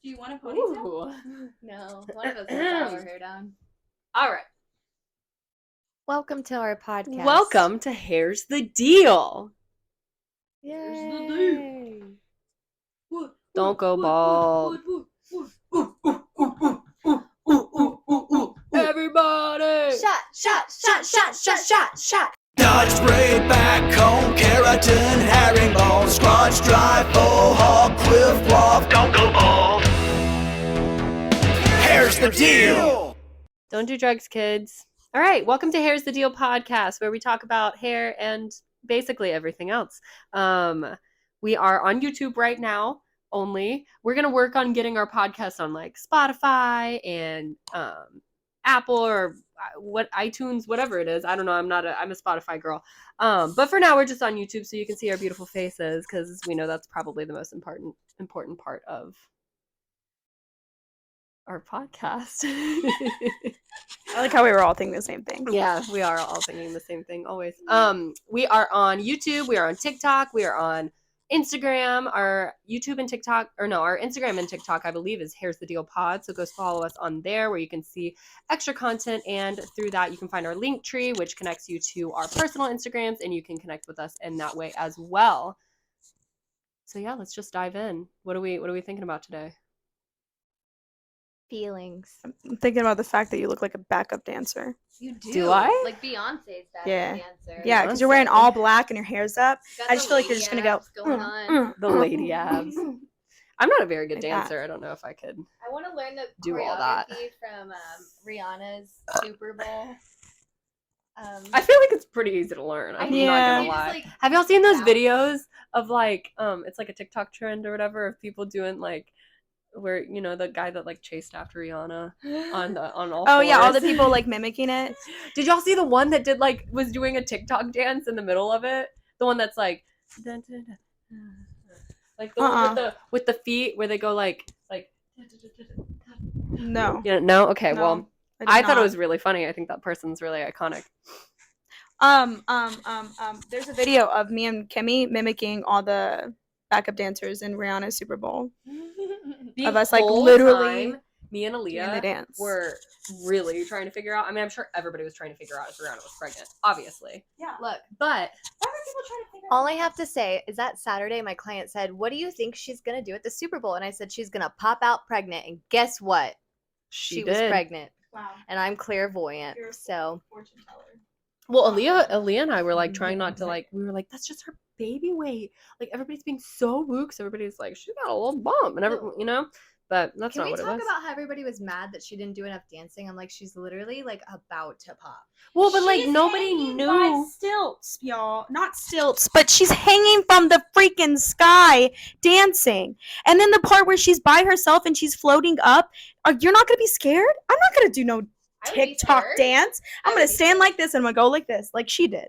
Do you want a ponytail? Ooh. No, one of us has our hair down. All right. Welcome to our podcast. Welcome to Here's the Deal. Yay. Don't go bald. Everybody! Shot. Dodge, spray, backcomb, keratin, herringbone, scrunch, dry, faux hog, quiff, waft, don't go bald. Here's the deal. Don't do drugs, kids. All right, welcome to Here's the Deal podcast, where we talk about hair and basically everything else. We are on YouTube right now only. We're going to work on getting our podcast on like Spotify and Apple or what iTunes, whatever it is. I don't know. I'm a Spotify girl. But for now, we're just on YouTube so you can see our beautiful faces because we know that's probably the most important part of our podcast. I like how we were all thinking the same thing. Yeah, we are all thinking the same thing always. We are on YouTube, we are on TikTok, we are on Instagram. Our YouTube and TikTok, our Instagram and TikTok, I believe, is Here's the Deal Pod. So go follow us on there where you can see extra content, and through that you can find our link tree, which connects you to our personal Instagrams, and you can connect with us in that way as well. So yeah, let's just dive in. What are we thinking about today? Feelings. I'm thinking about the fact that you look like a backup dancer. You do. Do I? Like Beyonce's that dancer. Yeah, because you're wearing all black and your hair's up. Got I just feel like you're just going to go. going on. The lady abs. I'm not a very good Like that. dancer. I don't know if I could. I want to learn the Do all that. choreography from Rihanna's Super Bowl. I feel like it's pretty easy to learn. I'm Yeah. not gonna You just, lie. like, Have y'all seen those bounce. videos of like it's like a TikTok trend or whatever of people doing like where the guy that like chased after Rihanna on all Oh, yeah, all the fours? people like mimicking it. Did y'all see the one that was doing a TikTok dance in the middle of it? The one that's like dun, dun, dun, like the one with the feet where they go like No. no? Okay, No, well did I thought it not. was really funny. I think that person's really iconic. There's a video of me and Kimmy mimicking all the backup dancers in Rihanna's Super Bowl. Of us, like, whole literally time, me and doing the Aaliyah dance. were really trying to figure out. I mean, I'm sure everybody was trying to figure out if Rihanna was pregnant, obviously. Yeah. Look, But all I have to say is that Saturday my client said, "What do you think she's going to do at the Super Bowl?" And I said, "She's going to pop out pregnant." And guess what? She was did. pregnant. Wow. And I'm clairvoyant. You're a So fortune teller. Well, Aaliyah and I were like trying not to we were like, that's just her baby weight. Like everybody's being so woo, because everybody's like, she's got a little bump, and but that's can not we what it talk was. about how everybody was mad that she didn't do enough dancing? I'm like, she's literally like about to pop. Well, but like She's nobody hanging knew. by stilts, y'all. Not stilts, but she's hanging from the freaking sky dancing. And then the part where she's by herself and she's floating up, you're not going to be scared? I'm not going to do no I would be TikTok scared. dance. I I'm would going be to stand like this and I'm going to go like this, like she did.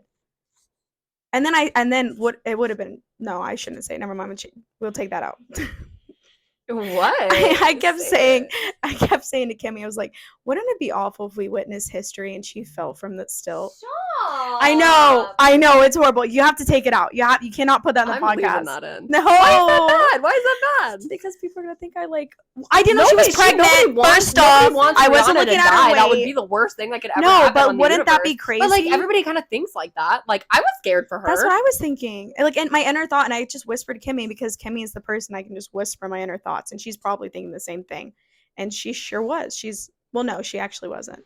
And then what it would have been, no, I shouldn't say. Never mind. We'll take that out. What? I kept Say saying it. to Kimmy, I was like, wouldn't it be awful if we witnessed history and she fell from the stilt? Stop. I know, it's horrible. You have to take it out. You cannot put that in the I'm podcast. leaving that in. No. Why is that bad? Why is that bad? Because people are gonna think I didn't know she was pregnant. First off, I wasn't Rihanna looking to at die. her That would weight. be the worst thing that could ever No, happen but on the wouldn't that be universe. crazy? But like everybody kind of thinks like that. Like I was scared for her. That's what I was thinking. Like in my inner thought, and I just whispered to Kimmy because Kimmy is the person I can just whisper my inner thoughts, and she's probably thinking the same thing. And she sure was. No, she actually wasn't.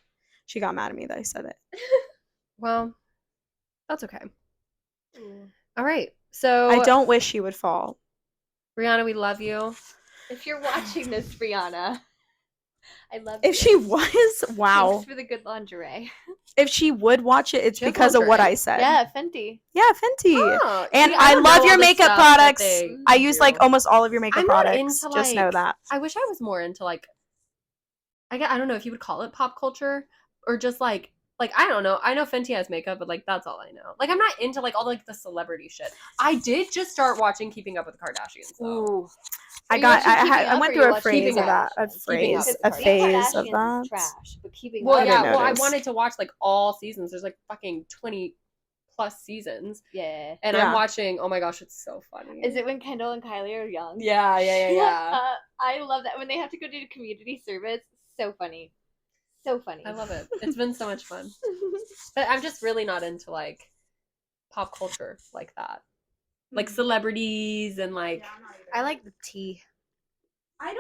She got mad at me that I said it. Well, that's okay. All right. So I don't wish she would fall. Rihanna, we love you. If you're watching this, Rihanna, I love If she was, wow. Thanks for the good lingerie. If she would watch it, it's She has because of what lingerie. I said. Yeah, Fenty. Yeah, Fenty. Oh, And see, I don't know love all your the makeup stuff that products. they I use do. almost all of your makeup I'm not products. into, Just know that. I wish I was more into I don't know if you would call it pop culture or just I don't know. I know Fenty has makeup, but that's all I know. I'm not into all the celebrity shit. I did just start watching Keeping Up with the Kardashians though. Ooh. Are you watching Keeping I Up went or through you a watching phase Keeping of that. Up? Keeping Up with the A phase Kardashians of that. is trash, but Keeping Well, Up. I didn't yeah. Well, I notice. wanted to watch all seasons. There's fucking 20 plus seasons, Yeah. and Yeah. I'm watching. Oh my gosh, it's so funny. Is it when Kendall and Kylie are young? Yeah. I love that when they have to go do community service. So funny. So funny. I love it. It's been so much fun. But I'm just really not into like pop culture like that. Like celebrities and like I like the tea. I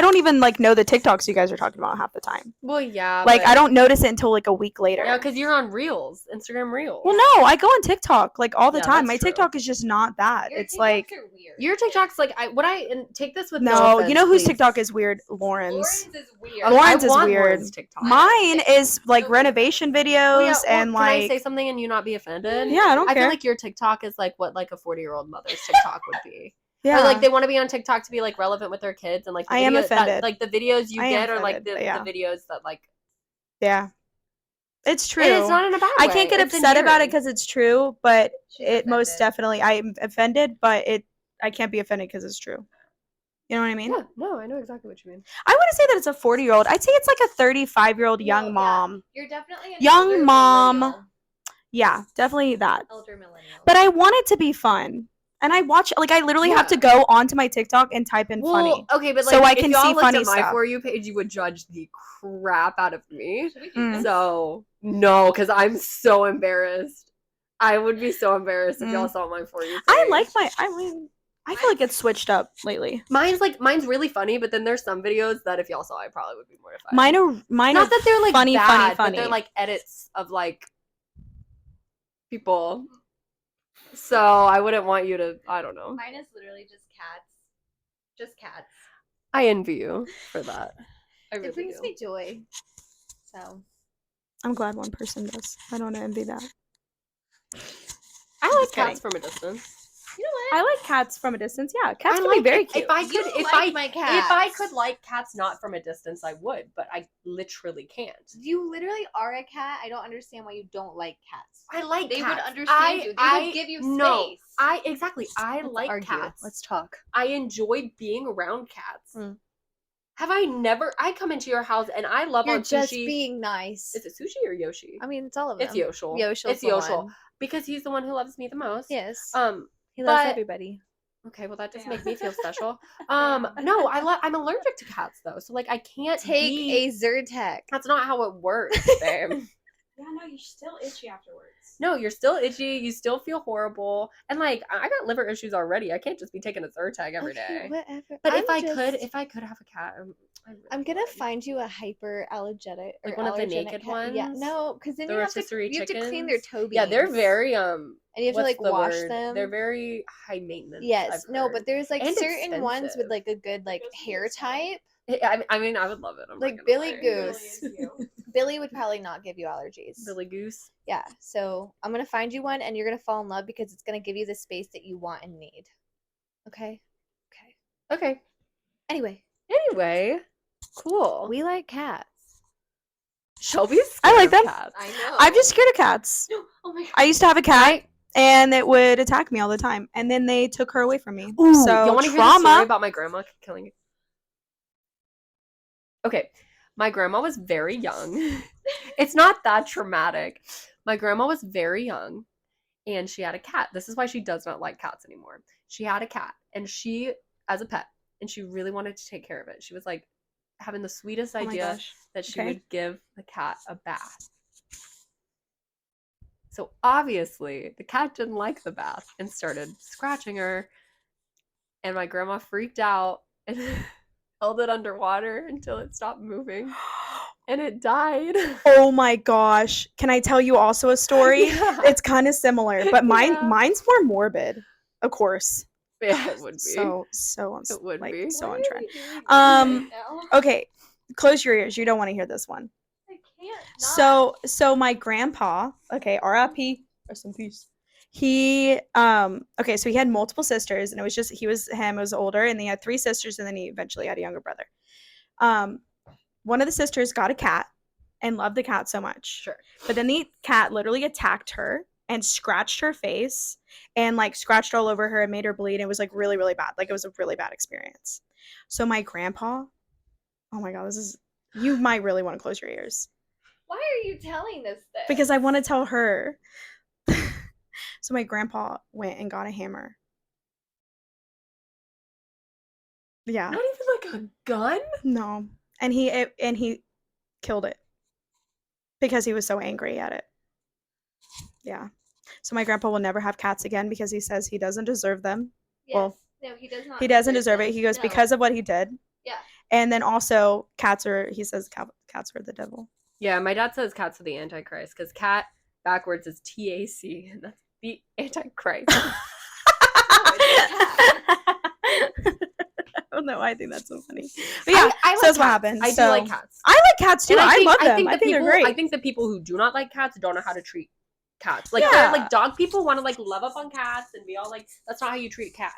don't even like know the TikToks you guys are talking about half the time. well yeah, Like but, I don't notice it until like a week later. yeah, because you're on Reels, Instagram Reels. Well, no, I go on TikTok like all the Yeah, time. that's My true. TikTok is just not that. Your It's TikToks like are weird. Your TikTok's like and take this with no, offense, you know whose please. TikTok is weird? Lauren's. Lauren's is weird. Okay, Lauren's I is want weird. Lauren's TikTok. Mine is like renovation videos Well, yeah, well, and can I like say something and you not be offended? yeah, I don't I care. feel like your TikTok is like what like a 40-year-old mother's TikTok would be. yeah, Or like they want to be on TikTok to be like relevant with their kids and like the I am video- that- offended. like the videos you I am get are like offended, the, but yeah. the videos that like yeah. It's true. and it's not in a bad way. I can't get It's upset about it endearing. because it's true, but She's it most offended. definitely I'm offended, but I can't be offended because it's true. You know what I mean? Yeah, no, I know exactly what you mean. I wouldn't say that it's a 40-year-old. I'd say it's like a 35-year-old young No, yeah. mom. You're definitely an Young older mom. millennial. Yeah, definitely that. Elder millennial. But I want it to be fun. And I watch like I literally have to Yeah. go onto my TikTok and type in funny. Okay, but like So I if can y'all see looked funny at my stuff. For You page, you would judge the crap out of me. Should we do Mm. this? So no, because I'm so embarrassed. I would be so embarrassed if y'all saw my For You page. I feel like it's switched up lately. Mine's really funny, but then there's some videos that if y'all saw, I probably would be mortified. Mine are Not that they're like funny, bad, funny. but they're like edits of like people. So I wouldn't want you to. I don't know. Mine is literally just cats. Just cats. I envy you for that. I really It brings do. me joy. So I'm glad one person does. I don't envy that. I like Just kidding. cats from a distance. you know what? I like cats from a distance. Yeah, cats I can be like very it. cute. If I could, You if like I my if I cats. could like cats not from a distance, I would, but I literally can't. You literally are a cat. I don't understand why you don't like cats. I like They cats. would understand you. They would give you no, space. I Let's like argue. cats. Let's talk. I enjoy being around cats. Mm. Have I never? I come into your house and I love You're on just sushi. being nice. Is it sushi or Yoshi? I mean, it's all of them. It's Yoshel. Yoshel's It's the Yoshel one. because he's the one who loves me the most. Yes. He loves but- everybody. Okay, well that doesn't make me feel special. No, I'm allergic to cats though, so like I can't Take be- a Zyrtec. That's not how it works, babe. Yeah, no, you're still itchy afterwards. No, you're still itchy. You still feel horrible, and like I got liver issues already. I can't just be taking a Zyrtec every day. Whatever. But I'm if I just- could have a cat, I really I'm gonna would. find you a hyperallergenic or Like one of the allergenic naked cat. Yeah, ones? no, because then The you have to rotisserie clean their chickens? toe beans. Yeah, they're very and you have to what's like the wash word? them. They're very high maintenance. Yes, I've no, heard. but there's like And certain ones expensive. with like a good like hair type. I mean, I would love it. I'm not Like gonna Billy lie. Goose. Billy would probably not give you allergies. Billy Goose. Yeah, so I'm gonna find you one, and you're gonna fall in love because it's gonna give you the space that you want and need. Okay. Okay. Anyway, Cool. we like cats. Shelby's I like scared of them. cats. I know. I'm just scared of cats. Oh my god. I used to have a cat, and it would attack me all the time, and then they took her away from me. Ooh, so you want to hear the story trauma. about my grandma killing it? Okay, my grandma was very young. It's not that traumatic. My grandma was very young, and she had a cat. This is why she does not like cats anymore. She had a cat, and she, as a pet, and she really wanted to take care of it. She was like having the sweetest Oh my idea gosh. that she Okay. would give the cat a bath. So obviously, the cat didn't like the bath and started scratching her. And my grandma freaked out and held it underwater until it stopped moving. And it died. Oh my gosh. Can I tell you also a story? Yeah. It's kind of similar, but Yeah. mine's more morbid, of course. Yeah, it would be. So It would like, be. so Why on are trend. we doing this Um, right now? Okay, close your ears. You don't want to hear this one. I can't. Not. So my grandpa, okay, R.I.P. Rest in peace. He okay, so he had multiple sisters, and it was older, and he had 3 sisters, and then he eventually had a younger brother. One of the sisters got a cat and loved the cat so much. Sure. But then the cat literally attacked her and scratched her face and like scratched all over her and made her bleed. It was like really, really bad. Like it was a really bad experience. So my grandpa, oh my God, you might really want to close your ears. Why are you telling us this? Because I want to tell her. So my grandpa went and got a hammer. Yeah. Not even like a gun? No. And he killed it because he was so angry at it. Yeah. So my grandpa will never have cats again because he says he doesn't deserve them. Yes. Well, no, he does not. He doesn't deserve it. He goes, No. because of what he did. Yeah. And then also he says cats are the devil. Yeah, my dad says cats are the Antichrist because cat backwards is TAC, and that's the Antichrist. I don't know. I think that's so funny. But yeah, I like so that's cats. what happens. I do like cats. I like cats too. And I love them. the I think they're people- great. I think the people who do not like cats don't know how to treat cats. Like Yeah. they're like dog people want to like love up on cats and be all like, that's not how you treat a cat.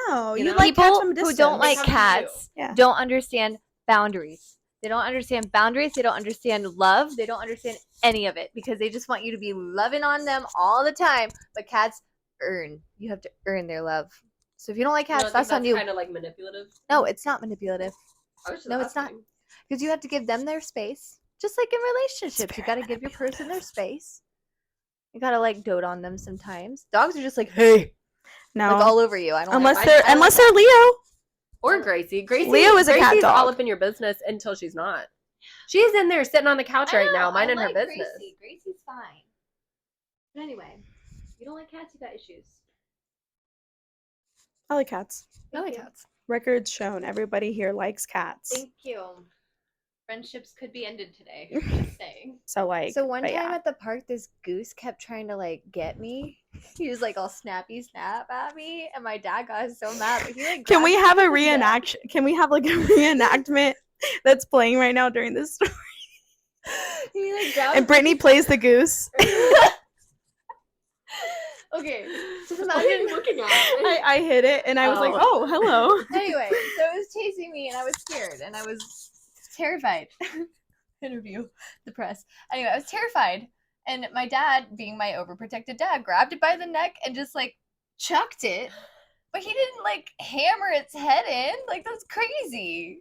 No, You you know? like cats People from a who distance. don't like How do you cats Yeah. don't understand boundaries. They don't understand boundaries. They don't understand love. They don't understand any of it because they just want you to be loving on them all the time. But cats earn. You have to earn their love. So if you don't like cats, that's on you. Kind of like manipulative. No, it's not manipulative I was just No, it's not. asking. because you have to give them their space. Just like in relationships, you got to give your person their space. You got to like dote on them sometimes. Dogs are just like, hey, No, like all over you. I don't unless like, they're I unless like they're Leo. Or Gracie. Gracie Leo is a cat Gracie's all dog. up in your business until she's not. She's in there sitting on the couch right now, minding her business. Gracie. Gracie's fine. But anyway, you don't like cats, you got issues. I like cats. I like Thank you. cats. Records shown. Everybody here likes cats. Thank you. Friendships could be ended today. Just saying. So like. So one but time yeah. at the park, this goose kept trying to like get me. He was like all snappy snap at me, and my dad got so mad. But he like Can we grabbed have a me with his neck. reenaction? Can we have like a reenactment that's playing right now during this story? He like grabbed And Brittany plays the goose. Okay, just What are you imagine. looking at? I hit it and I was like, Oh. oh, hello. Anyway, so it was chasing me, and I was scared, and I was terrified. Interview the press. Anyway, I was terrified, and my dad, being my overprotected dad, grabbed it by the neck and just like chucked it, but he didn't like hammer its head in. Like that's crazy.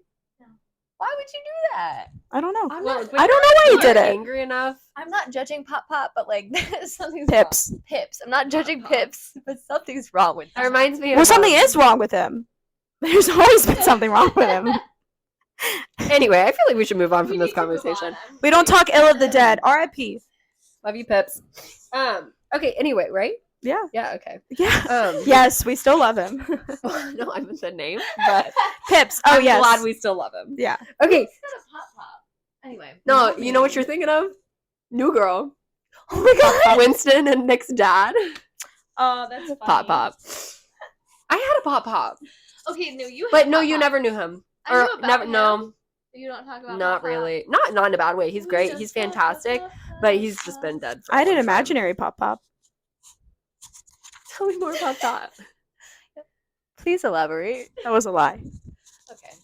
Why would you do that? I don't know. I'm Well, not. when I don't know why you're he did it. angry enough. I'm not judging Pop Pop, but like something's Pips. wrong. Pips. I'm not judging Pop. Pips, but something's wrong with That that. reminds me of Well, something is wrong with him. There's always been something wrong with him. Anyway, I feel like we should move on from this conversation. We don't talk ill of the dead. R.I.P. Love you, Pips. Okay, anyway, right? Yeah. Yeah, okay. Yeah. Yes, we still love him. No, I haven't said name, but Pips. Oh, I'm yes. glad we still love him. Yeah. Okay, Instead of Pop Pop. Anyway. no, you know what you're thinking of? New Girl. Oh my god. Winston and Nick's dad. Oh, that's funny. Pop Pop. I had a Pop Pop, Okay, no, you. but had no, Pop you Pop. never knew him. I Or knew about never, him. no, You don't talk about. not Pop Pop. really. Not in a bad way. He's great. He's fantastic, but he's just been dead for a I had an long time. imaginary Pop Pop. Tell me more about that. Please elaborate. That was a lie. Okay.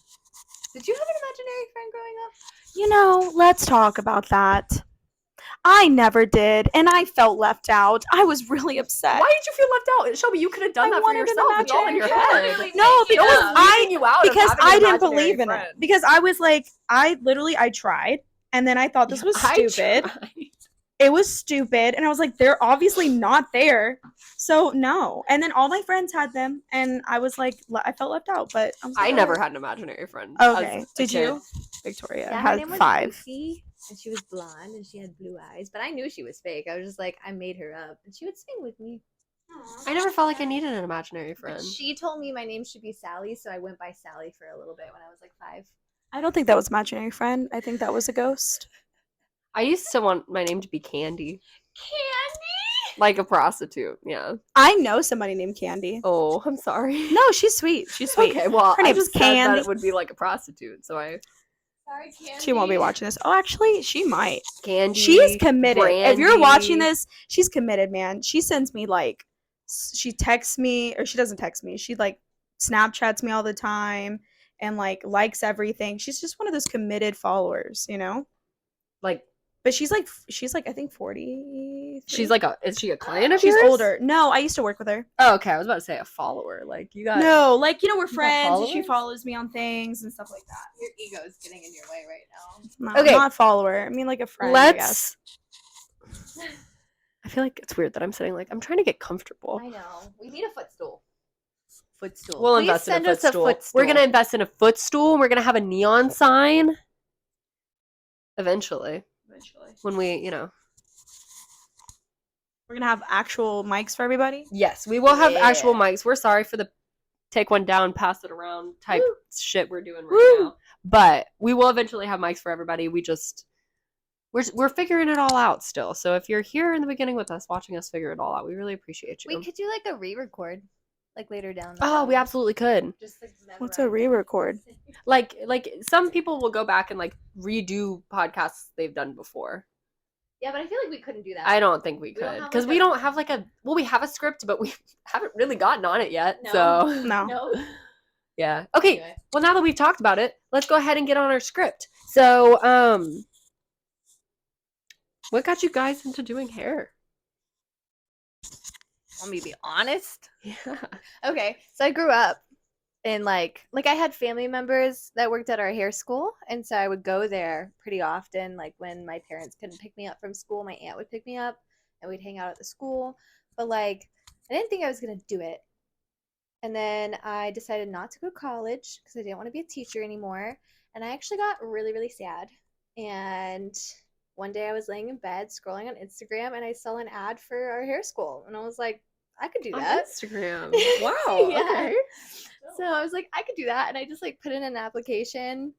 Did you have an imaginary friend growing up? You know, let's talk about that. I never did, and I felt left out. I was really upset. Why did you feel left out? Shelby, you could have done I that for wanted an yourself. It's all in your imaginary head. friend. No, Thank you. because No one's leaving you out of because having I an didn't imaginary believe in friend. it. Because I was like, I tried, and then I thought this was I stupid. tried. It was stupid, and I was like, they're obviously not there, so no. And then all my friends had them, and I was like, I felt left out. But I, was like, I oh. never had an imaginary friend. Okay, as a did kid. you? Victoria Yeah, her had name was 5. Lucy, and she was blonde, and she had blue eyes. But I knew she was fake. I was just like, I made her up, and she would sing with me. I never felt like I needed an imaginary But friend. she told me my name should be Sally, so I went by Sally for a little bit when I was like 5. I don't think that was imaginary friend. I think that was a ghost. I used to want my name to be Candy, Candy. like a prostitute. Yeah. I know somebody named Candy. Oh, I'm sorry. No, she's sweet. She's sweet. Okay, well, Her I name's just said that Candy. it would be like a prostitute, so I Sorry, Candy. She won't be watching this. Oh, actually, she might. Candy. She's committed. If you're watching Brandy. this, she's committed, man. She sends me like, she texts me, or she doesn't text me. She like Snapchats me all the time and like likes everything. She's just one of those committed followers, you know? like But she's like I think 40. She's like is she a client of She's yours? older. No, I used to work with her. Oh, okay. I was about to say a follower. Like you got No, like we're you got friends and she followers? follows me on things and stuff like that. Your ego is getting in your way right now. No, Okay. not a follower. I mean like a friend, I guess. Let's. I feel like it's weird that I'm sitting like I'm trying to get comfortable. I know. We need a footstool. Footstool. We'll Please invest in a send us footstool. We're gonna invest in a footstool. And we're gonna have a neon sign. Eventually, when we, We're gonna have actual mics for everybody. yes, we will have actual Yeah. mics. We're sorry for the take one down, pass it around type shit we're doing right Woo. now, but we will eventually have mics for everybody. We're figuring it all out still. So if you're here in the beginning with us, watching us figure it all out, we really appreciate you. We could do like a re-record, like later down. the Oh, we road. absolutely could. Just like What's a memorize it. re-record? Like some people will go back and like redo podcasts they've done before. Yeah, but I feel like we couldn't do that. I don't think we We don't could have, because like, we a- don't have like we have a script, but we haven't really gotten on it yet. No. So No. No. yeah. Okay. Anyway. Well, now that we've talked about it, let's go ahead and get on our script. So, what got you guys into doing hair? Want me to be honest? Yeah. Okay, so I grew up in like I had family members that worked at our hair school, and so I would go there pretty often. Like when my parents couldn't pick me up from school, my aunt would pick me up, and we'd hang out at the school. But like, I didn't think I was gonna do it, and then I decided not to go to college because I didn't want to be a teacher anymore. And I actually got really, really sad. And one day I was laying in bed scrolling on Instagram, and I saw an ad for our hair school, and I was like, I could do On that. Instagram. Wow. Yeah. Okay. So I was like, I could do that, and I just like put in an application,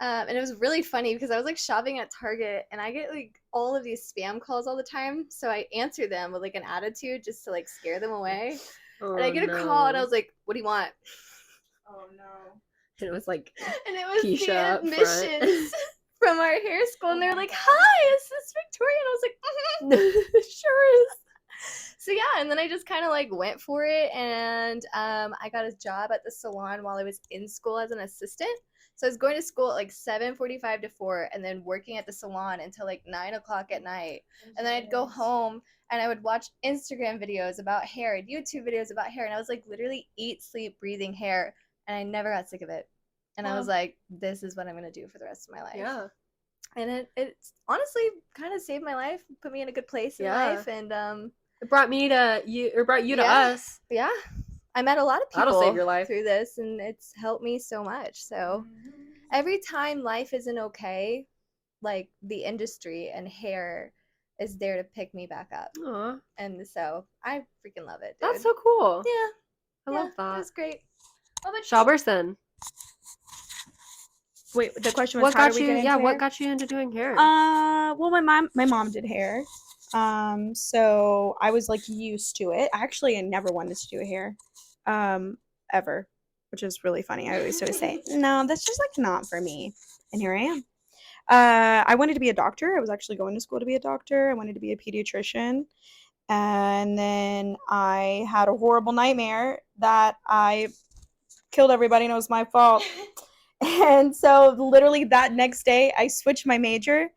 and it was really funny because I was like shopping at Target, and I get like all of these spam calls all the time. So I answer them with like an attitude just to like scare them away. Oh, And I get a call, and I was like, "What do you want?" Oh no. and it was like, And it was Keisha the up front. admissions from our hair school, and Oh they were my like, God. "Hi, is this Victoria?" And I was like, "Mhm, sure is." So yeah, and then I just kind of like went for it, and I got a job at the salon while I was in school as an assistant. So I was going to school at like 7:45 to 4, and then working at the salon until like 9 o'clock at night. And then I'd go home and I would watch Instagram videos about hair and YouTube videos about hair, and I was like literally eat, sleep, breathing hair, and I never got sick of it. And I was like, this is what I'm gonna do for the rest of my life. yeah. And it's honestly kind of saved my life, put me in a good place in Yeah. life, and It brought me to you, or brought you to Yeah. us. yeah, I met a lot of people That'll save your life. through this, and it's helped me so much. So every time life isn't okay, like the industry and hair is there to pick me back up. Aw, And so I freaking love it, dude. that's so cool. yeah, I yeah, love It that. was great. How about you? Shalberson, Wait, the question was what how got did we you? get Yeah, into what hair? got you into doing hair? Well, my mom did hair. So I was like used to it. I actually never wanted to do hair, ever, which is really funny. I always say, no, that's just like not for me. And here I am. I wanted to be a doctor. I was actually going to school to be a doctor. I wanted to be a pediatrician. And then I had a horrible nightmare that I killed everybody and it was my fault. And so literally that next day I switched my major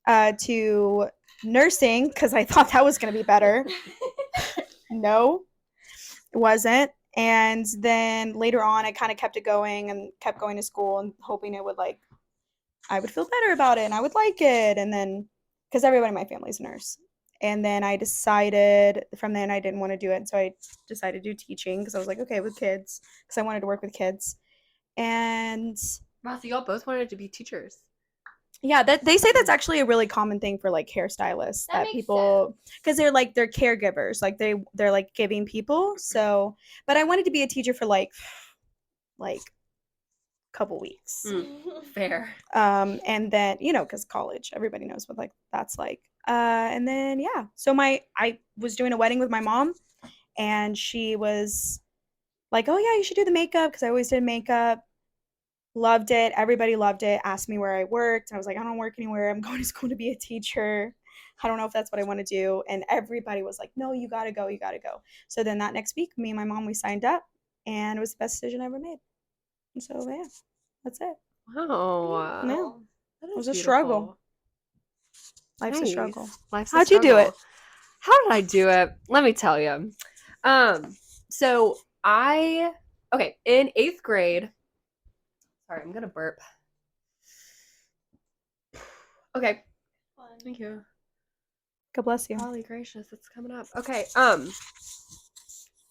to nursing because I thought that was going to be better. No, it wasn't. And then later on I kind of kept it going and kept going to school and hoping it would like I would feel better about it and I would like it. And then because everybody in my family is a nurse. And then I decided from then I didn't want to do it. So I decided to do teaching because I was like, okay, with kids, because I wanted to work with kids. And Wow, so y'all both wanted to be teachers. yeah, that they say that's actually a really common thing for like hairstylists That that makes people because they're caregivers, like they're like giving people. So, but I wanted to be a teacher for like a couple weeks. Fair. And then because college, everybody knows what like that's like. And then yeah, so I was doing a wedding with my mom, and she was like, "Oh yeah, you should do the makeup," because I always did makeup. Loved it. Everybody loved it. Asked me where I worked. I was like, I don't work anywhere. I'm going to school to be a teacher. I don't know if that's what I want to do. And everybody was like, no, you got to go. You got to go. So then that next week, me and my mom, we signed up, and it was the best decision I ever made. And so yeah, that's it. Wow. Yeah. That It was is a struggle. Life's a struggle. Life's a How'd you do struggle. it? How did I do it? Let me tell you. So in 8th grade. Sorry, I'm gonna burp. Okay. Thank you. God bless you. Golly gracious, it's coming up. Okay.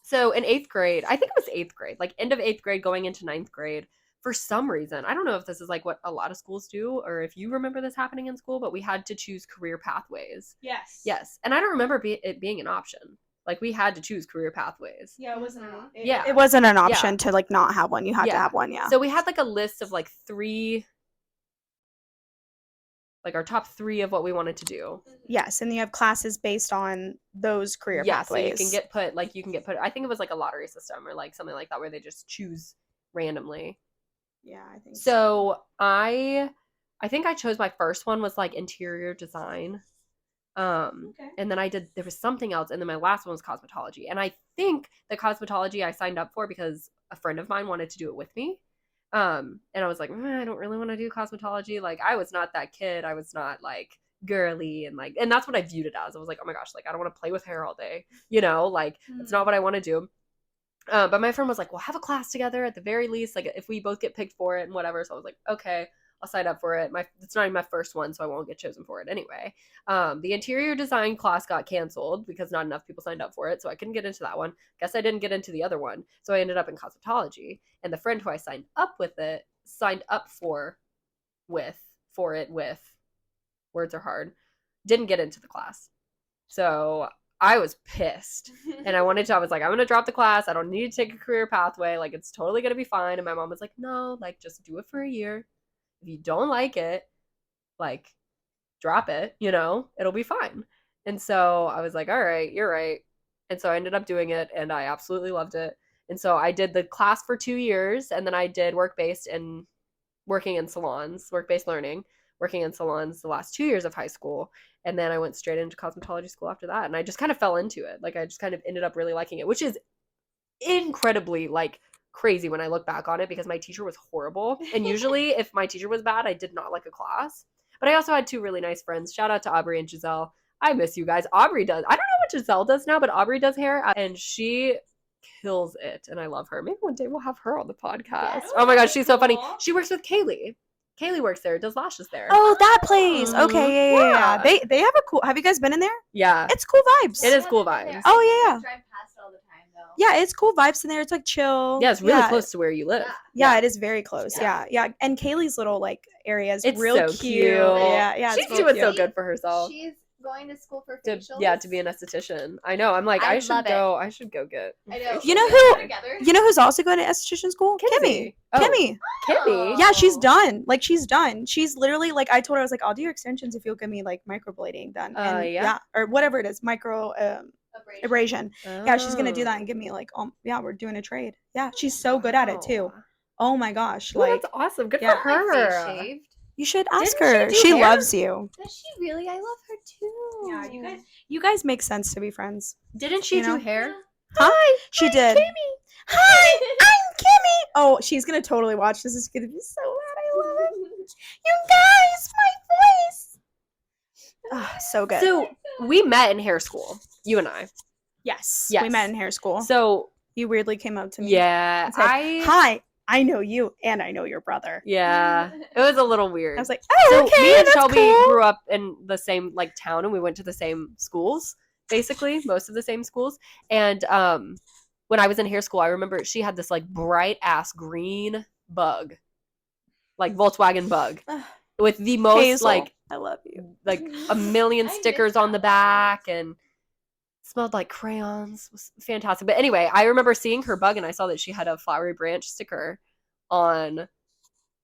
So in 8th grade, I think it was 8th grade, like end of 8th grade going into 9th grade, for some reason, I don't know if this is like what a lot of schools do or if you remember this happening in school, but we had to choose career pathways. Yes. Yes. And I don't remember it being an option. Like we had to choose career pathways. Yeah, it wasn't. Yeah. It wasn't an option to like not have one. You had to Yeah. have one. Yeah. So we had like a list of like 3, like our top 3 of what we wanted to do. Yes, and you have classes based on those career pathways. So you can get put. I think it was like a lottery system or like something like that where they just choose randomly. Yeah, I think so. I think I chose my first one was like interior design. Okay. And then there was something else, and then my last one was cosmetology. And I think the cosmetology I signed up for because a friend of mine wanted to do it with me. And I was like, I don't really want to do cosmetology. Like, I was not that kid. I was not like girly and that's what I viewed it as. I was like, oh my gosh, like I don't want to play with hair all day. Like it's not what I want to do. But my friend was like, well, have a class together at the very least. Like if we both get picked for it and whatever. So I was like, okay, I'll sign up for it. It's not even my first one, so I won't get chosen for it anyway. The interior design class got canceled because not enough people signed up for it, so I couldn't get into that one. Guess I didn't get into the other one, so I ended up in cosmetology. And the friend who I signed up for words are hard, didn't get into the class. So I was pissed. And I was like, I'm going to drop the class. I don't need to take a career pathway. Like, it's totally going to be fine. And my mom was like, no, like, just do it for a year. If you don't like it, like, drop it, it'll be fine. And so I was like, all right, you're right. And so I ended up doing it, and I absolutely loved it. And so I did the class for 2 years, and then I did work-based and working in salons, work-based learning, working in salons the last 2 years of high school. And then I went straight into cosmetology school after that. And I just kind of fell into it. Like, I just kind of ended up really liking it, which is incredibly, like, crazy when I look back on it because my teacher was horrible. And usually if my teacher was bad, I did not like a class. But I also had 2 really nice friends. Shout out to Aubrey and Giselle. I miss you guys. Aubrey does. I don't know what Giselle does now, but Aubrey does hair. And she kills it. And I love her. Maybe one day we'll have her on the podcast. Yes. Oh my gosh, she's so funny. She works with Kaylee. Kaylee works there, does lashes there. Oh, that place. Okay, yeah. Yeah. They have a cool. Have you guys been in there? Yeah. It's cool vibes. It is cool vibes. Oh, yeah. I drive past it all the time though. Yeah, it's cool vibes in there. It's like chill. Yeah, it's really close to where you live. Yeah, it is very close. Yeah. Yeah. And Kaylee's little like area is It's real so cute. cute. Yeah, She's it's doing real so cute. good for herself. She's going to school for To facials. be an esthetician. I know. I'm like, I I should love it. go. I should go get. I know. You know We'll who- go together. You know who's also going to esthetician school? Kimmy. Kinsey. Oh, Kimmy. Kimmy. Yeah, she's done. Like, she's done. She's literally like, I told her, I was like, I'll do your extensions if you'll give me like microblading done. And, Yeah? or whatever it is, micro abrasion. Yeah, she's gonna do Oh. that and give me like, we're doing a trade. Yeah, she's so good at it too. Wow. Oh my gosh, Ooh, like that's awesome. Good yeah. for My face her. shaved. you should ask Didn't her. she do She hair? loves you. Does she really? I love her too. You guys make sense to be friends. Didn't she You know? do hair? Huh? She did. Hi, I'm Kimmy. Oh, she's gonna totally watch this. It's gonna be so loud. I love it. You guys, my voice. Ah, so good. So we met in hair school. You and I. yes, Yes. we met in hair school. So You weirdly came up to me. yeah, and said, hi, I know you, and I know your brother. yeah, it was a little weird. I was like, oh, So okay, me and that's Shelby cool. grew up in the same like town, and we went to the same schools, basically most of the same schools. And when I was in hair school, I remember she had this like bright ass green bug, like Volkswagen bug, with the most Hazel, like I love you. a million I miss stickers on the that back and smelled like crayons. It was fantastic. But anyway, I remember seeing her bug, and I saw that she had a flowery branch sticker on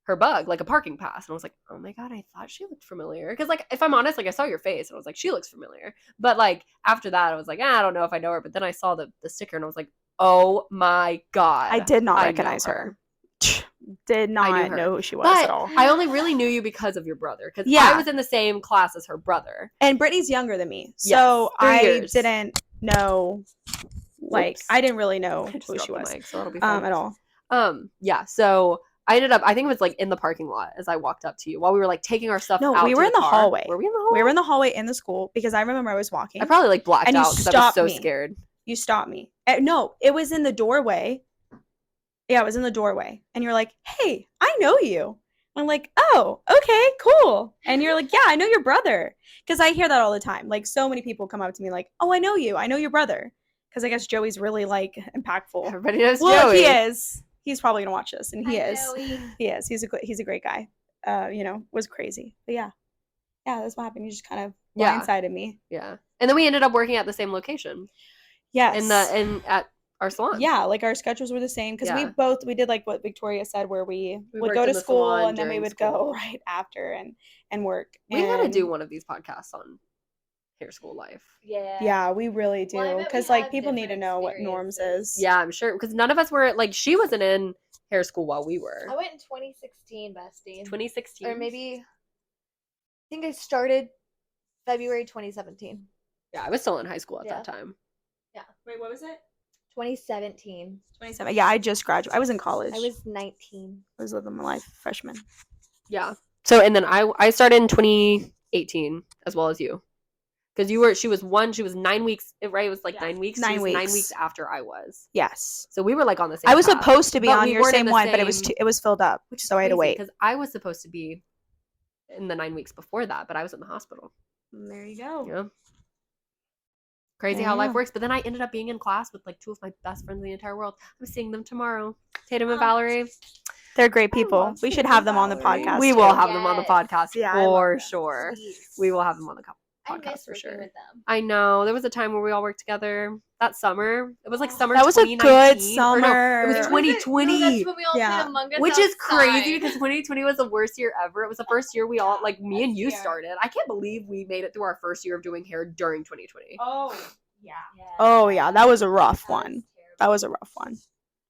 her bug, like a parking pass. And I was like, oh my god, I thought she looked familiar. Because like, if I'm honest, like I saw your face and I was like, she looks familiar. But like after that, I was like, I don't know if I know her. But then I saw the sticker and I was like, oh my god, I did not I know recognize her. her. Did not her. know who she was But at all. I only really knew you because of your brother. Because Yeah. I was in the same class as her brother. And Brittany's younger than me, so Yes, 3 I years. didn't know. Like, Whoops. I didn't really know I just who dropped she the was mic, so it'll be fine. at all. Yeah, so I think it was like in the parking lot as I walked up to you while we were like taking our stuff No, out we to were in the car. hallway. Were we in the hallway? We were in the hallway in the school because I remember I was walking. I probably like blacked And you out because I was stopped so me. scared. You stopped me. No, it was in the doorway. Yeah, it was in the doorway. And you're like, hey, I know you. I'm like, oh, okay, cool. And you're like, yeah, I know your brother. Because I hear that all the time. Like, so many people come up to me like, oh, I know you. I know your brother. Because I guess Joey's really, like, impactful. Everybody knows Well, Joey. he is. He's probably going to watch this. And he Hi, is. Joey. He is. He's a great guy. Was crazy. But yeah. Yeah, that's what happened. You just kind of Yeah. blindsided me. Yeah. And then we ended up working at the same location. Yes. At our salon. Yeah, like our schedules were the same because Yeah. we did like what Victoria said, where we would worked go in to the school salon and then we during would school. go right after and work. We gotta And do one of these podcasts on hair school life. Yeah, we really Well, I do bet we because like have people need to different know what norms experiences. is. Yeah, I'm sure because none of us were like she wasn't in hair school while we were. I went in 2016, bestie. 2016 Or maybe, I think I started February 2017. Yeah, I was still in high school at Yeah. that time. Wait, what was it? 2017. 27. Yeah, I just graduated. I was in college. I was 19. I was living my life, freshman. Yeah. So and then I started in 2018 as well as you. Because she was 9 weeks, right? It was like 9 weeks. She 9 was weeks. 9 weeks after I was. Yes. So we were like on the same I was path. supposed to be But on we your weren't in same the one, but it same- was filled up, Which is so I had to wait. because I was supposed to be in the 9 weeks before that, but I was in the hospital. There you go. Yeah. Crazy how life works. But then I ended up being in class with like two of my best friends in the entire world. I'm seeing them tomorrow. Tatum and Valerie. They're great I people. love We should Tatum have them on the Valerie. podcast. We too. will have them on the Yes. podcast Yeah, I love for them. sure. Sweet. We will have them on the I podcast miss for working sure. with them. I know. There was a time where we all worked together that summer. It was like summer That was a 2019. good Or no, it was summer. 2020. No, that's when we all Yeah. played Among Us Which is crazy outside. because 2020 was the worst year ever. It was the first year we all, like me and you Yeah. started. I can't believe we made it through our first year of doing hair during 2020. Oh, yeah. Yeah. Oh, yeah. That was a rough That was one. terrible. That was a rough one. I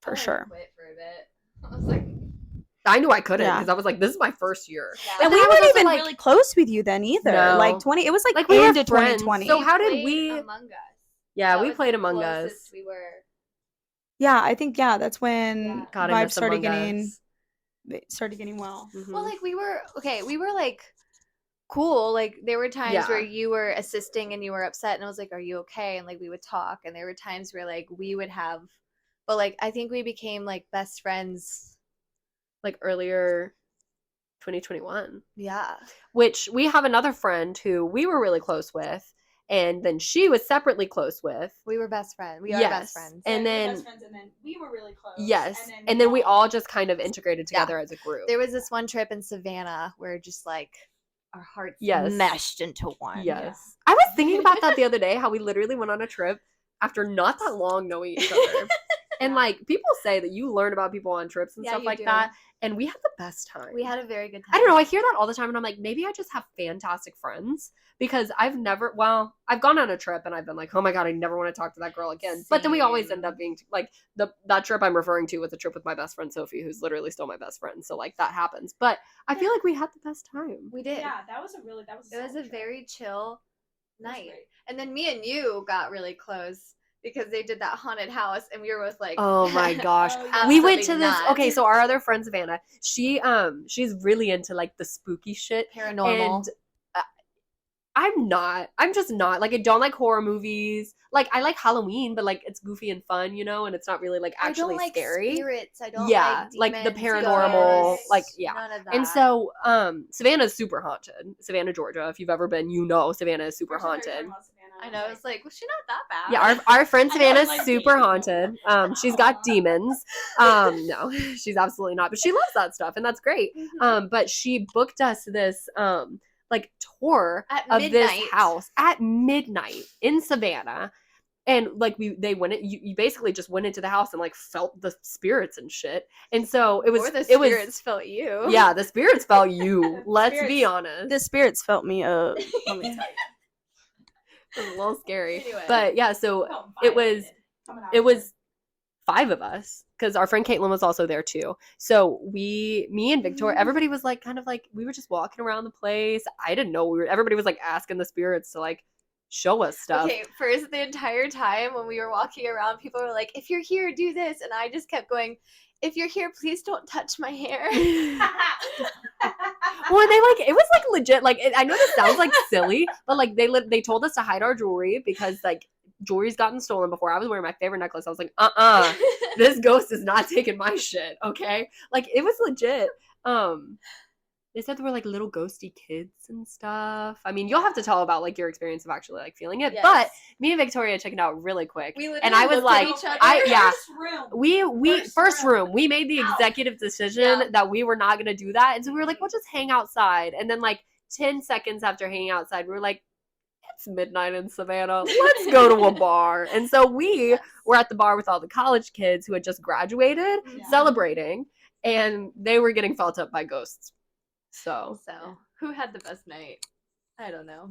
For wanted to sure. quit for a bit. I was like, I knew I couldn't Yeah. because I was like, this is my first year. yeah. And then we I was weren't also, even like- really close with you then either. No. Like 20, it was like we were into friends. 2020. So how did played we? Among Us. Yeah, That we was played the Among Us. closest We were. Yeah, I think that's when Yeah. God, I vibes miss started Among getting Us. well. Mhm. Well, like we were like cool. Like there were times Yeah. where you were assisting and you were upset, and I was like, "Are you okay?" And like we would talk, and there were times where like we would have, but like I think we became like best friends. like earlier 2021. Yeah. Which we have another friend who we were really close with, and then she was separately close with. We were best friends. We are Yes. best friends. And then we were really close. yes, and then we all just kind of integrated together as a group. There was this one trip in Savannah where just like our hearts Yes. meshed into one. Yes. I was thinking about that the other day, how we literally went on a trip after not that long knowing each other. And like people say that you learn about people on trips and Yeah, stuff you like do. that. And we had the best time. We had a very good time. I don't know. I hear that all the time, and I'm like, maybe I just have fantastic friends because I've gone on a trip and I've been like, oh my God, I never want to talk to that girl again. But then we always end up being like that trip I'm referring to was a trip with my best friend Sophie, who's literally still my best friend. So like that happens. But I feel like we had the best time. We did. that was It was a very chill night. great. And then me and you got really close because they did that haunted house and we were both like, Oh my gosh. Oh, yeah. We went to Absolutely this. not. Okay, so our other friend Savannah, she's really into like the spooky shit. paranormal. And I'm just not. Like I don't like horror movies. Like I like Halloween, but like it's goofy and fun, and it's not really like actually I don't like scary. spirits. I don't Yeah, like like the demons, paranormal, ghosts, like, yeah. None of that. And so Savannah's super haunted. Savannah, Georgia. If you've ever been, Savannah is super haunted. I know, it's like, well, she's not that bad. Yeah, our friend I don't Savannah's like super demons. haunted. She's got demons. No, she's absolutely not. But she loves that stuff, and that's great. Mhm. But she booked us this like tour At of this midnight. house at midnight in Savannah. And like they went in, you basically just went into the house and like felt the spirits and shit. And so it was Or the it spirits was felt you. yeah, the spirits felt you. Let's be Spirits- honest. The spirits felt me up. Let me tell you. It was a little scary. Anyway. But yeah, so it was 5 of us because our friend Caitlin was also there too. So me and Victoria, everybody was like kind of like we were just walking around the place. I didn't know everybody was like asking the spirits to like show us stuff. Okay, first, the entire time when we were walking around, people were like, if you're here, do this. And I just kept going, if you're here, please don't touch my hair. Well, it was like legit. Like, I know this sounds like silly, but like they told us to hide our jewelry because like jewelry's gotten stolen before. I was wearing my favorite necklace. I was like, this ghost is not taking my shit. Okay, like it was legit. They said there were like little ghosty kids and stuff. I mean, you'll have to tell about like your experience of actually like feeling it. Yes. But me and Victoria checked it out really quick, We and I was looked like, at each other. we first room. We made the executive decision Yeah. that we were not gonna do that, and so we were like, we'll just hang outside. And then like 10 seconds after hanging outside, we were like, it's midnight in Savannah. Let's go to a bar. And so we were at the bar with all the college kids who had just graduated, celebrating, and they were getting felt up by ghosts. So Who had the best night? I don't know.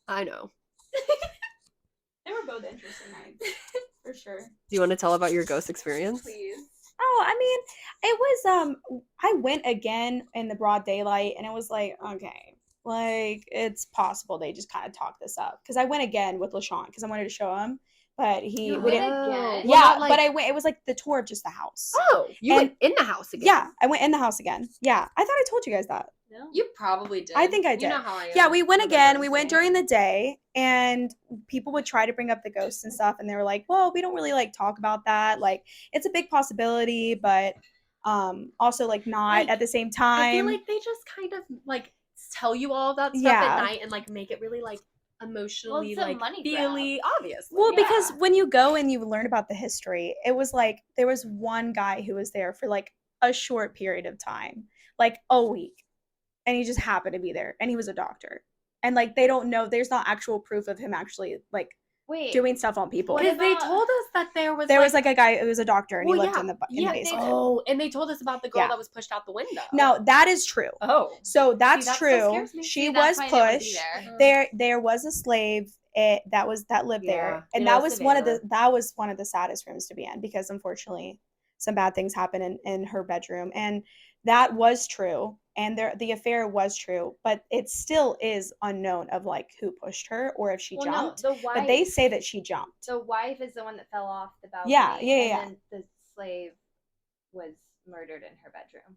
I know. They were both interesting nights, for sure. Do you want to tell about your ghost experience? Please. Oh, I mean, it was I went again in the broad daylight, and it was like, okay, like it's possible they just kind of talked this up, because I went again with LaShawn because I wanted to show him, but we went didn't. again? Yeah, Well, not, like- but I went. It was like the tour of just the house. Oh, you went in the house again. Yeah, I went in the house again. Yeah, I thought I told you guys that. No. You probably did. I think I You did. know how I am. Yeah, we went with again. those We went things. during the day, and people would try to bring up the ghosts and stuff, and they were like, "Well, we don't really like talk about that. Like, it's a big possibility, but also like not Like, at the same I time." feel like they just kind of like tell you all of that stuff Yeah. at night and like make it really like emotionally it's a like money feely, obviously. Well, yeah. because when you go and you learn about the history, it was like there was one guy who was there for like a short period of time, like a week, and he just happened to be there, and he was a doctor, and like they don't know, there's not actual proof of him actually like Wait. doing stuff on people. What because they about- told us that there was Like a guy who was a doctor, and Well, he lived yeah, in the yeah, basement. oh, and they told us about the girl Yeah. that was pushed out the window. No, that is true. Oh. So that's that still true. scares me. She See, that's was why I didn't wanna be pushed. there. There was a slave that lived Yeah. there, and Yeah, that it was was one of Savannah. the saddest rooms to be in, because unfortunately some bad things happened in her bedroom, and that was true, and the affair was true, but it still is unknown of like who pushed her or if she jumped. No, the wife. But they say that she jumped. the wife is the one that fell off the balcony. Yeah. And then the slave was murdered in her bedroom.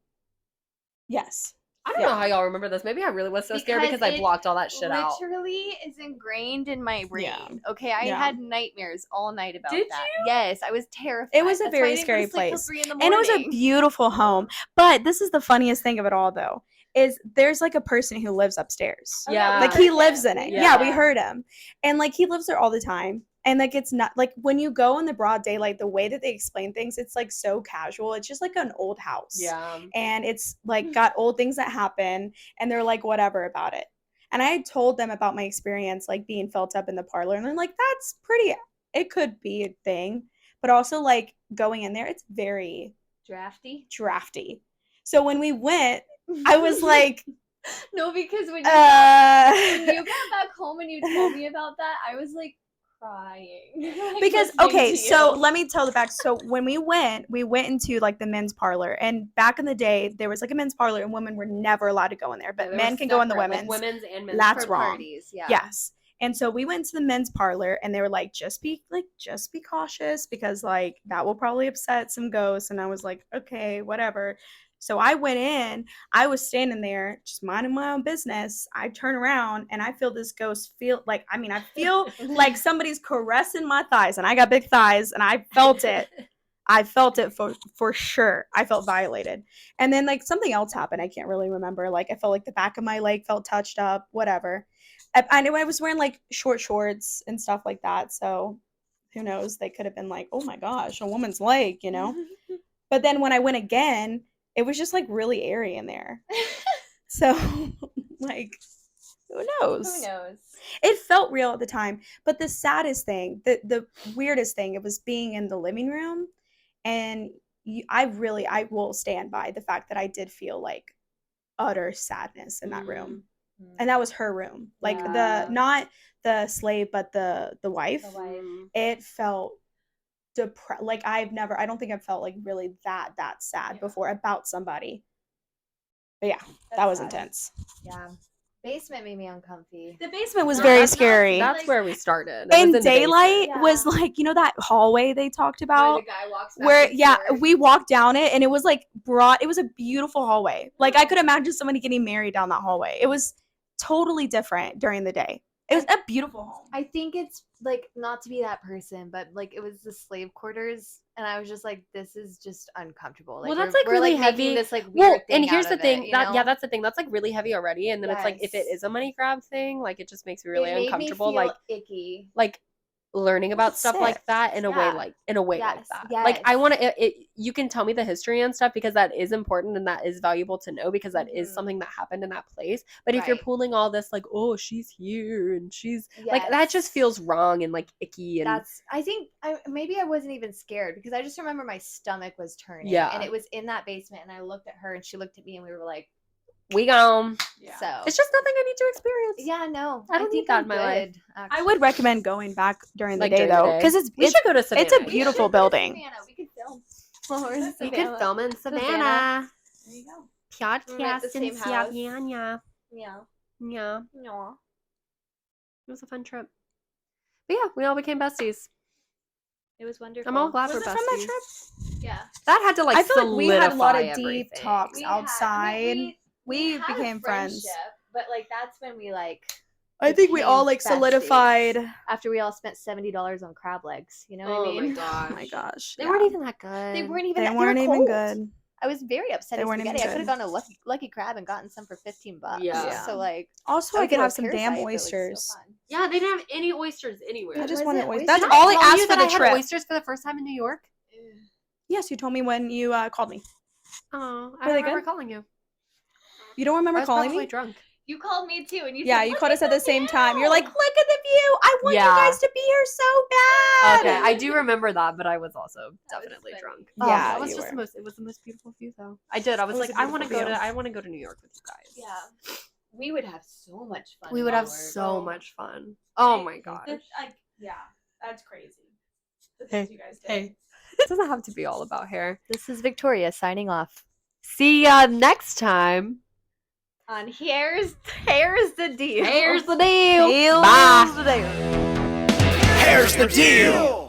Yes. I don't Yeah. know how y'all remember this. Maybe I really was so scared Because because I it blocked all that shit out. Literally is ingrained in my brain. Yeah. Okay, I Yeah. had nightmares all night about Did that. you? Yes, I was terrified. It was a That's why very I didn't go scary to sleep till place. 3 in the And it was a morning. beautiful home. But this is the funniest thing of it all, though, is there's like a person who lives upstairs. Oh, Yeah. Like we he heard lives him. in it. We Yeah, heard we him. heard him. And like he lives there all the time. And like it's not like when you go in the broad daylight, the way that they explain things, it's like so casual. It's just like an old house. Yeah. And it's like got old things that happen, and they're like whatever about it. And I had told them about my experience like being felt up in the parlor, and they're like, that's pretty, it could be a thing. But also like going in there, it's very Drafty. drafty. So when we went, I was like, No, because when you when you uh got back home and you told me about that, I was like crying. Like, because listening okay, to so you. let me tell the back. So when we went into like the men's parlor, and back in the day there was like a men's parlor, and women were never allowed to go in there, but Yeah, they men were can go in the separate, women's. Like women's and men's. That's For wrong. parties, yeah. Yes. And so we went to the men's parlor, and they were like, just be cautious, because like that will probably upset some ghosts. And I was like, okay, whatever. So I went in, I was standing there just minding my own business. I turn around and I feel this ghost I feel like somebody's caressing my thighs, and I got big thighs, and I felt it. I felt it for sure. I felt violated. And then like something else happened. I can't really remember. Like I felt like the back of my leg felt touched up, whatever. I knew I was wearing like short shorts and stuff like that. So who knows? They could have been like, oh my gosh, a woman's leg, you know? But then when I went again, it was just like really airy in there. So like, who knows? Who knows? It felt real at the time. But the saddest thing, the weirdest thing, it was being in the living room. And I will stand by the fact that I did feel like utter sadness in that room. And that was her room. Like Yeah. not the slave, but the wife. The wife. It felt like I don't think I've felt like really that sad Yeah. before about somebody. But yeah, that That's was sad. intense. Yeah. Basement made me uncomfy. The basement was No, very that's not- scary. That's Like- where we started. It was And in the daylight basement. was Yeah. like, you know that hallway they talked Where about? the guy walks back Where and yeah, forth. we walked down it and it was like broad. It was a beautiful hallway. Like I could imagine somebody getting married down that hallway. It was totally different during the day. It was a beautiful home. I think it's like not to be that person, but like it was the slave quarters, and I was just like, this is just uncomfortable. Like, Well, that's, we're, like, we're, really making heavy. This like weird Well, thing and here's out the of thing. it, you That know? yeah, that's the thing. That's like really heavy already. And then it's like if it Yes. is a money grab thing, like it just makes me really it made uncomfortable. Me feel Like icky. like learning about That's stuff sick. like that in a way Yeah. like Yes, that. Like I yes. want to you can tell me the history and stuff because that is important and that is valuable to know because that is Mhm. something that happened in that place. But if you're Right. pulling all this like, oh, she's here and she's like that just Yes. feels wrong and like icky and That's. I think maybe I wasn't even scared because I just remember my stomach was turning. Yeah. and it was in that basement, and I looked at her, and she looked at me, and we were like, we gone. so. It's just nothing I need to experience. Yeah, no, I don't need think that I'm in my life. good, I actually. would recommend going back during the Like, day during the though, day. because it's We it's should go to Savannah. it's a We beautiful should go to building. Savannah. We could film. While we're in We could Savannah. film in Savannah. Savannah. There you go. Podcast the in same house. Savannah. Yeah. Yeah. No. It was a fun trip. But yeah, we all became besties. It was wonderful. I'm all glad Was we're it besties. from that trip? Yeah. That had to like I feel like we had a lot of solidify deep everything. talks We outside. had, we had a became friends. friendship, but like that's when we like I think we all became like besties. solidified. after we all spent $70 on crab legs. You know what I Oh my mean? gosh. Oh my gosh. They yeah. weren't even that good. They weren't even. They that, weren't were even cold. good. I was very upset. They at weren't even spaghetti. I could have good. gone to Lucky Crab and gotten some for $15. Yeah. So like, Also, I I would could go have to some Parasite, damn but, like, still oysters. fun. Yeah, they didn't have any oysters anywhere. I just Was wanted it oysters. oysters? That's Did I all I tell asked you for that the I had trip. oysters for the first time in New York? Yes, you told me when you called me. Oh, I Were they don't remember good? calling you. You don't I remember was calling probably me? drunk. You called me too, and you Yeah, said, you "Look called us at the same time. You're like, view." look at the view. I want Yeah. you guys to be here so bad. Okay, I do remember that, but I was also That was definitely funny. drunk. Yeah, that was you just were. it was the most beautiful view though. I did. I was It was like, a I want to beautiful go to New York with you guys. Yeah, we would have so much fun. We in would New have York. so much fun. Oh my gosh. Yeah, that's crazy. Hey, you guys hey. It doesn't have to be all about hair. This is Victoria signing off See ya next time. on Here's the Deal. Here's the deal. Deal. Bye. Here's the Deal. Here's the deal.